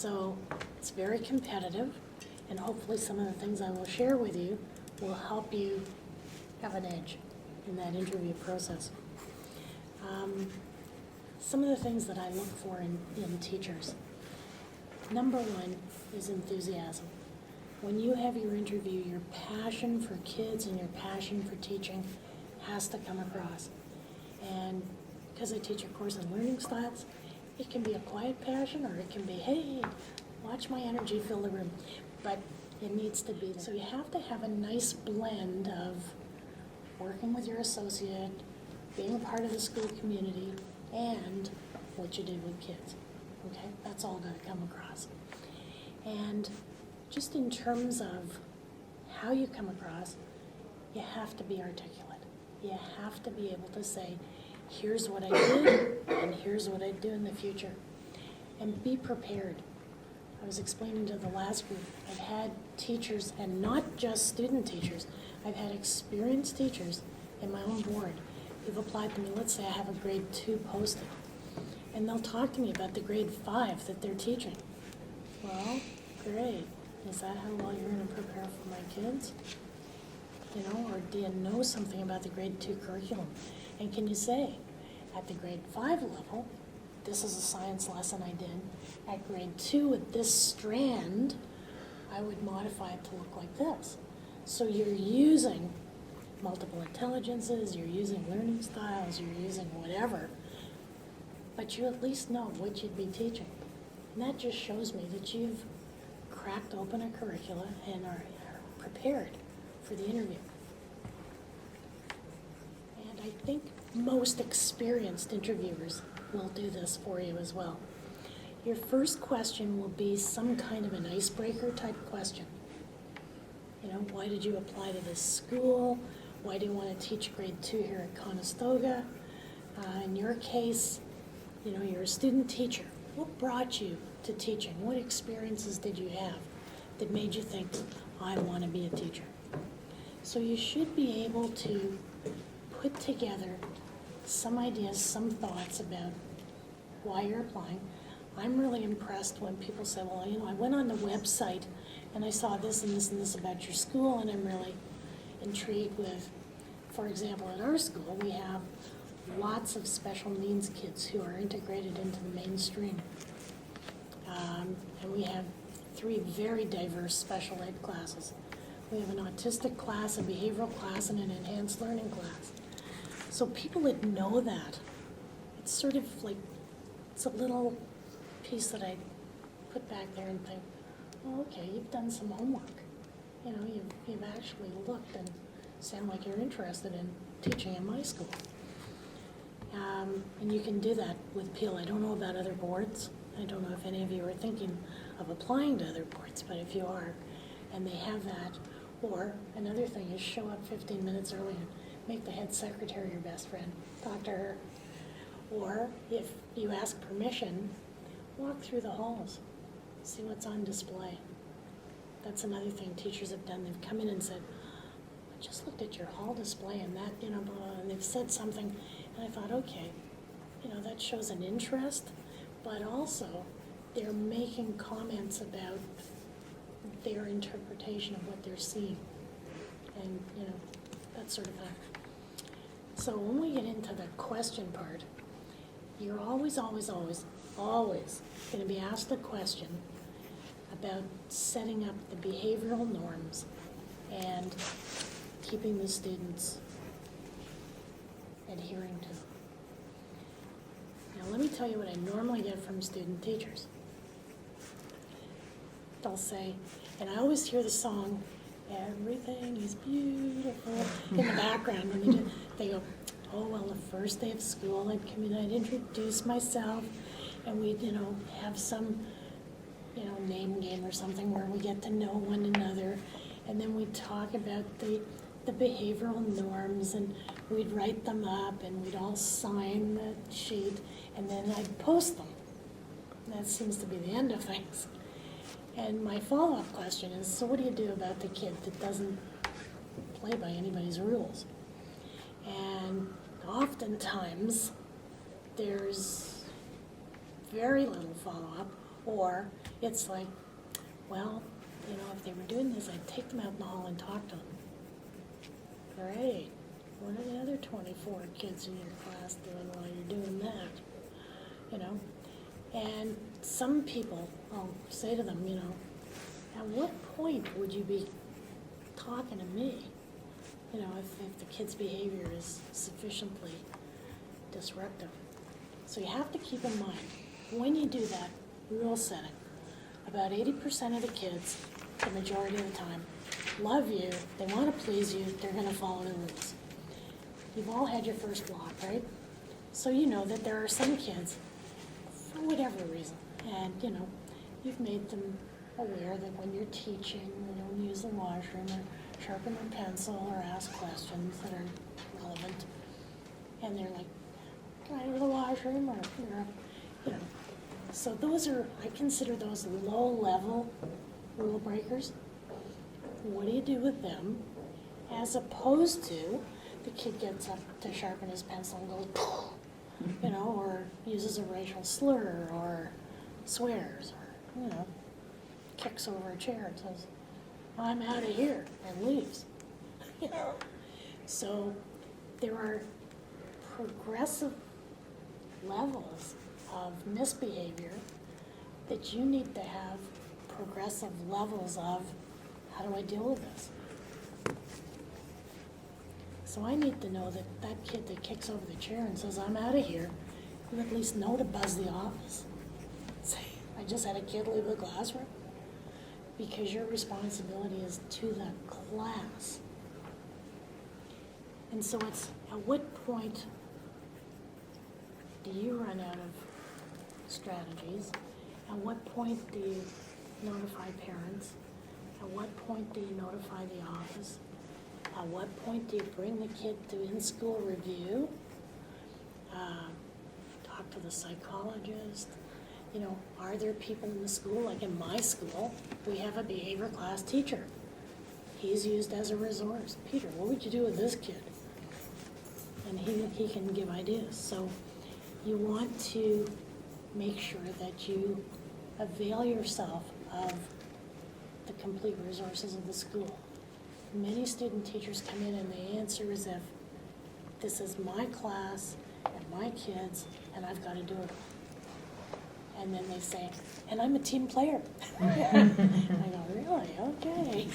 So it's very competitive, and hopefully some of the things I will share with you will help you have an edge in that interview process. Some of the things that I look for in teachers. Number one is enthusiasm. When you have your interview, your passion for kids and your passion for teaching has to come across. And because I teach a course on learning styles, it can be a quiet passion, or it can be, hey, watch my energy fill the room. But it needs to be. So you have to have a nice blend of working with your associate, being a part of the school community, and what you did with kids. Okay? That's all got to come across. And just in terms of how you come across, you have to be articulate. You have to be able to say, here's what I did, and here's what I'd do in the future. And be prepared. I was explaining to the last group, I've had teachers, and not just student teachers, I've had experienced teachers in my own board who've applied to me. Let's say I have a grade 2 posted, and they'll talk to me about the grade 5 that they're teaching. Well, great. Is that how well you're going to prepare for my kids? You know, or do you know something about the grade 2 curriculum? And can you say, at the grade 5 level, this is a science lesson I did. At grade 2 with this strand, I would modify it to look like this. So you're using multiple intelligences, you're using learning styles, you're using whatever, but you at least know what you'd be teaching. And that just shows me that you've cracked open a curricula and are prepared for the interview. And I think most experienced interviewers will do this for you as well. Your first question will be some kind of an icebreaker type question. You know, why did you apply to this school? Why do you want to teach grade 2 here at Conestoga? In your case, you know, you're a student teacher. What brought you to teaching? What experiences did you have that made you think, I want to be a teacher? So you should be able to put together some ideas, some thoughts about why you're applying. I'm really impressed when people say, well, you know, I went on the website and I saw this and this and this about your school, and I'm really intrigued with, for example, at our school, we have lots of special needs kids who are integrated into the mainstream. And we have 3 very diverse special ed classes. We have an autistic class, a behavioral class, and an enhanced learning class. So people that know that, it's sort of like, it's a little piece that I put back there and think, oh, okay, you've done some homework. You know, you've actually looked and sound like you're interested in teaching in my school. And you can do that with Peel. I don't know about other boards. I don't know if any of you are thinking of applying to other boards, but if you are, and they have that, or another thing is show up 15 minutes early and make the head secretary your best friend. Talk to her. Or if you ask permission, walk through the halls, see what's on display. That's another thing teachers have done. They've come in and said, I just looked at your hall display and that, you know, blah, blah, and they've said something, and I thought, okay, you know, that shows an interest, but also they're making comments about their interpretation of what they're seeing, and, you know, that sort of thing. So when we get into the question part, you're always, always, always, always going to be asked a question about setting up the behavioral norms and keeping the students adhering to them. Now let me tell you what I normally get from student teachers. They'll say, and I always hear the song, "Everything is Beautiful," in the background when they do. They go, oh, well, the first day of school, I'd come in, I'd introduce myself, and we'd, you know, have some, you know, name game or something where we get to know one another, and then we'd talk about the behavioral norms, and we'd write them up, and we'd all sign the sheet, and then I'd post them. That seems to be the end of things. And my follow-up question is, so what do you do about the kid that doesn't play by anybody's rules? And oftentimes, there's very little follow-up, or It's like, well, if they were doing this, I'd take them out in the hall and talk to them. Great. What are the other 24 kids in your class doing while you're doing that? And some people, I'll say to them, at what point would you be talking to me? If the kid's behavior is sufficiently disruptive. So you have to keep in mind, when you do that rule setting, about 80% of the kids, the majority of the time, love you, they want to please you, they're going to follow the rules. You've all had your first block, right? So you know that there are some kids, for whatever reason, and you've made them aware that when you're teaching, they don't use the washroom or sharpen their pencil or ask questions that are relevant. And they're like, can I go to the washroom? Or, So those are, I consider those low-level rule breakers. What do you do with them? As opposed to the kid gets up to sharpen his pencil and goes, or uses a racial slur or swears or, kicks over a chair and says, I'm out of here, and leaves. So there are progressive levels of misbehavior that you need to have progressive levels of, how do I deal with this? So I need to know that that kid that kicks over the chair and says, I'm out of here, you at least know to buzz the office. Say, I just had a kid leave the classroom. Because your responsibility is to the class. And so it's, at what point do you run out of strategies? At what point do you notify parents? At what point do you notify the office? At what point do you bring the kid to in-school review? Talk to the psychologist? Are there people in the school, like in my school, we have a behavior class teacher. He's used as a resource. Peter, what would you do with this kid? And he can give ideas. So you want to make sure that you avail yourself of the complete resources of the school. Many student teachers come in and they answer as if this is my class and my kids and I've got to do it. And then they say, and I'm a team player. I go, really? Okay.